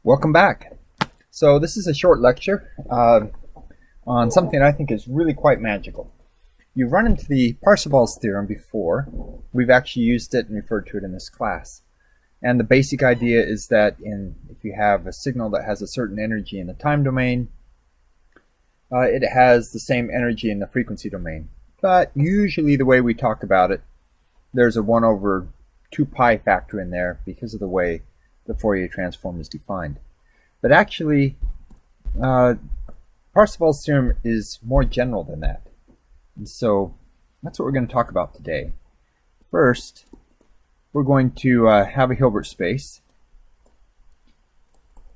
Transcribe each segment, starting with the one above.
Welcome back. So this is a short lecture on something I think is really quite magical. You've run into the Parseval's theorem before. We've actually used it and referred to it in this class. And the basic idea is that if you have a signal that has a certain energy in the time domain, it has the same energy in the frequency domain. But usually the way we talk about it, there's a 1 over 2 pi factor in there because of the way the Fourier transform is defined. But actually, Parseval's theorem is more general than that. And so that's what we're going to talk about today. First, we're going to have a Hilbert space,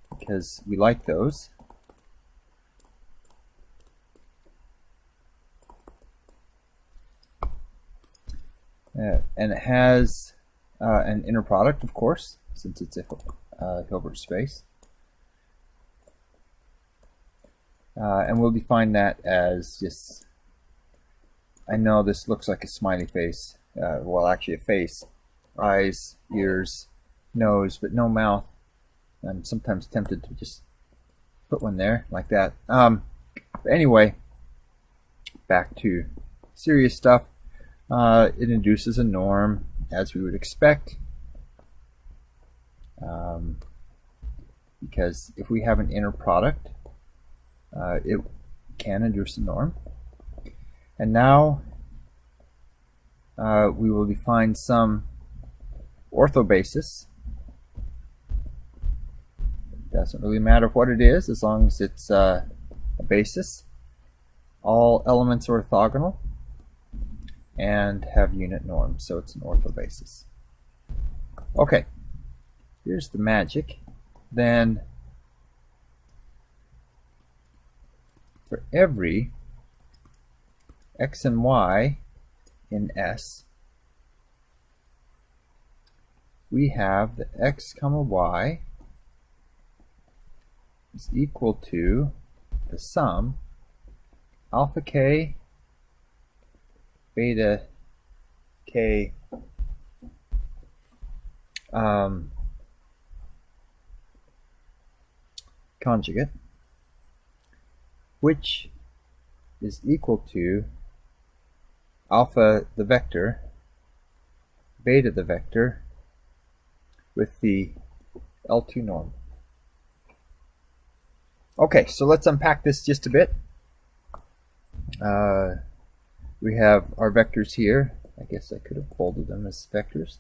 because we like those. And it has an inner product, of course, since it's a Hilbert space. And we'll define that as just, I know this looks like a smiley face, well actually a face, eyes, ears, nose, but no mouth. I'm sometimes tempted to just put one there like that. But anyway, back to serious stuff. It induces a norm, as we would expect, because if we have an inner product, it can induce a norm. And now we will define some orthobasis. It doesn't really matter what it is as long as it's a basis. All elements are orthogonal and have unit norms, so it's an orthobasis. Okay, here's the magic. Then for every x and y in S, we have the x comma y is equal to the sum alpha k beta k conjugate, which is equal to alpha the vector, beta the vector, with the L2 norm. Okay, so let's unpack this just a bit. We have our vectors here. I guess I could have folded them as vectors.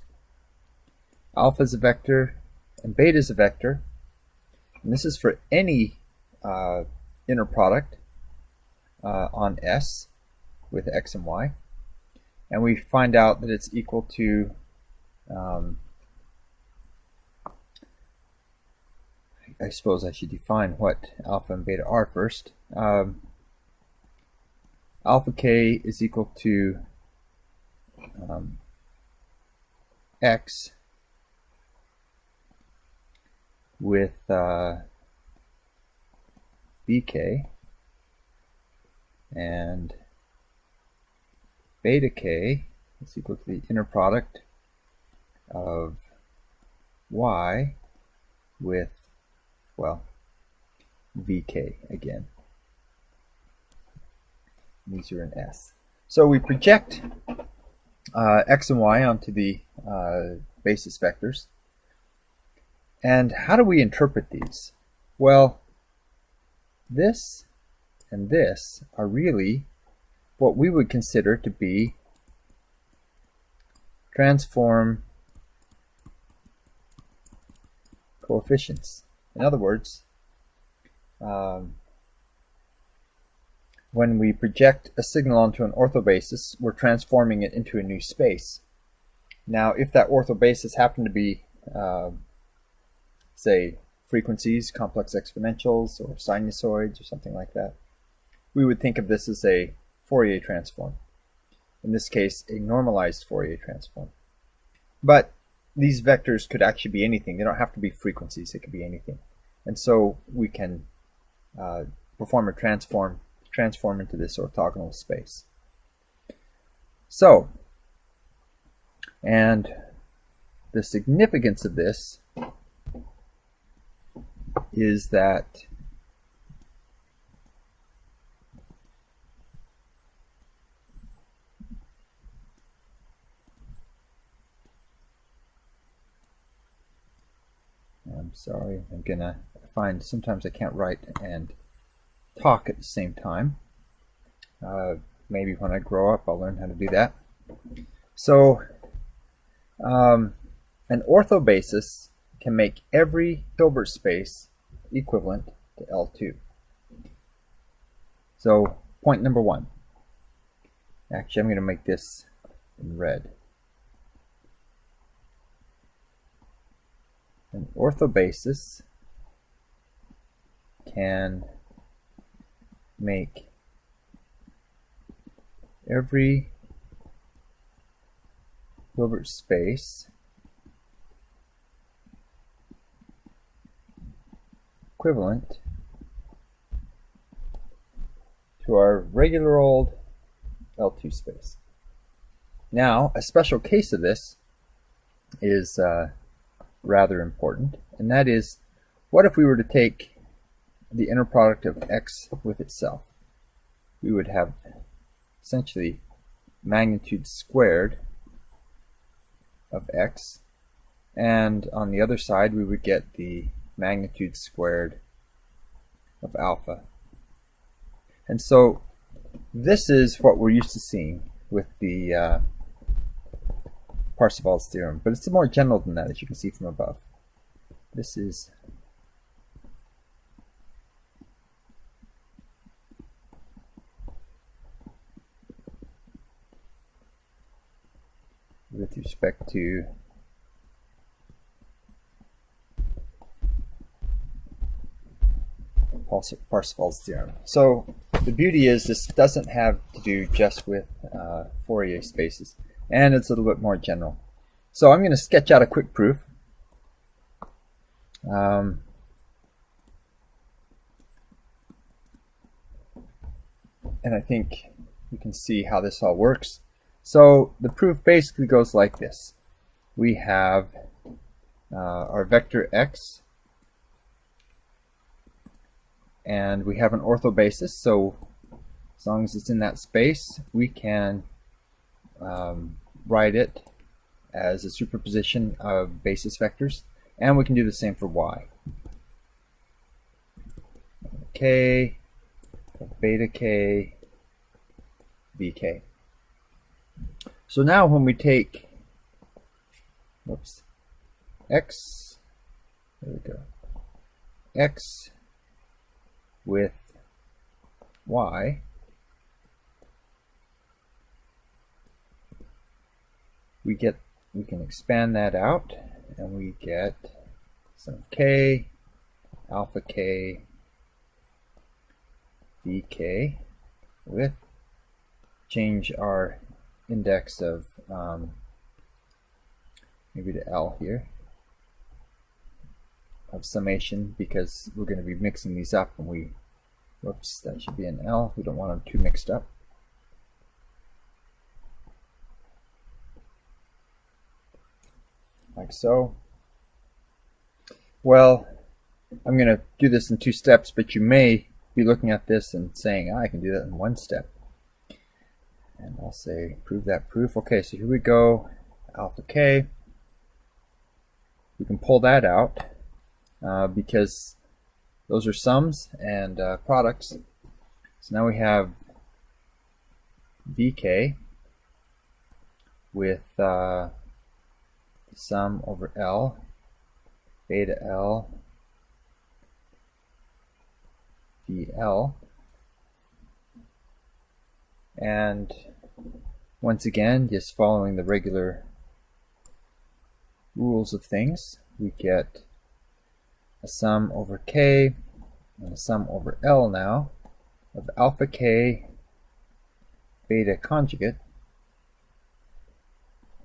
Alpha is a vector and beta is a vector. And this is for any inner product on S with x and y. And we find out that it's equal to I suppose I should define what alpha and beta are first. Alpha k is equal to x with vk, and beta k is equal to the inner product of y with, well, vk again. These are in S. So we project x and y onto the basis vectors. And how do we interpret these? Well, this and this are really what we would consider to be transform coefficients. In other words, when we project a signal onto an orthobasis, we're transforming it into a new space. Now, if that orthobasis happened to be, say, frequencies, complex exponentials, or sinusoids, or something like that, we would think of this as a Fourier transform. In this case, a normalized Fourier transform. But these vectors could actually be anything. They don't have to be frequencies. It could be anything. And so we can perform a transform into this orthogonal space. So, and the significance of this is that I'm sorry, I'm gonna find sometimes I can't write and talk at the same time. Maybe when I grow up I'll learn how to do that. So an orthobasis can make every Hilbert space equivalent to L2. So point number one. Actually, I'm going to make this in red. An orthobasis can make every Hilbert space equivalent to our regular old L2 space. Now, a special case of this is rather important, and that is, what if we were to take the inner product of x with itself? We would have essentially magnitude squared of x, and on the other side we would get the magnitude squared of alpha. And so this is what we're used to seeing with the Parseval's theorem, but it's more general than that, as you can see from above. This is with respect to Parseval's theorem. So the beauty is this doesn't have to do just with Fourier spaces, and it's a little bit more general. So I'm going to sketch out a quick proof. And I think you can see how this all works. So the proof basically goes like this. We have our vector x, and we have an orthobasis, so as long as it's in that space, we can write it as a superposition of basis vectors, and we can do the same for y. K, beta k, vk. So now when we take x, there we go, x with y, we can expand that out, and we get some k, alpha k, vk, with change our index of maybe to L here, of summation, because we're going to be mixing these up, and we, whoops, that should be an L. We don't want them too mixed up. Like so. Well, I'm going to do this in 2 steps, but you may be looking at this and saying, I can do that in 1 step. And I'll say, prove that proof. Okay, so here we go, alpha k. We can pull that out because those are sums and products. So now we have vk with sum over L, beta L, VL. And once again, just following the regular rules of things, we get a sum over k and a sum over L now of alpha k beta conjugate,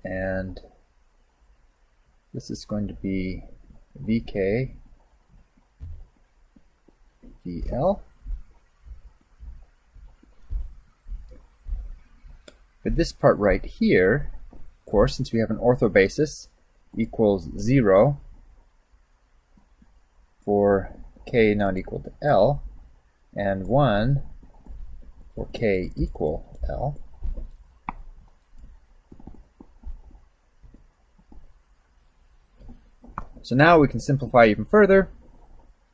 and this is going to be vk VL. But this part right here, of course, since we have an orthobasis, equals 0 for k not equal to L, and 1 for k equal L. So now we can simplify even further,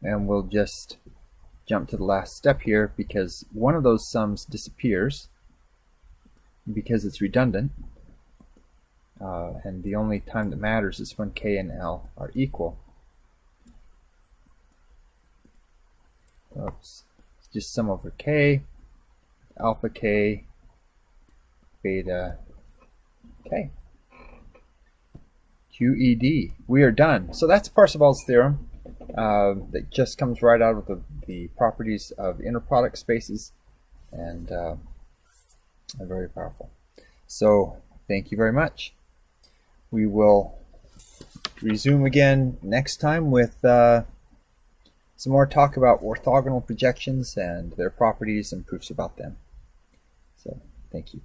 and we'll just jump to the last step here because one of those sums disappears because it's redundant, and the only time that matters is when k and L are equal. Oops. It's just sum over k, alpha k, beta k. QED. We are done. So that's Parseval's theorem that just comes right out of the properties of inner product spaces, and very powerful. So thank you very much. We will resume again next time with some more talk about orthogonal projections and their properties and proofs about them. So thank you.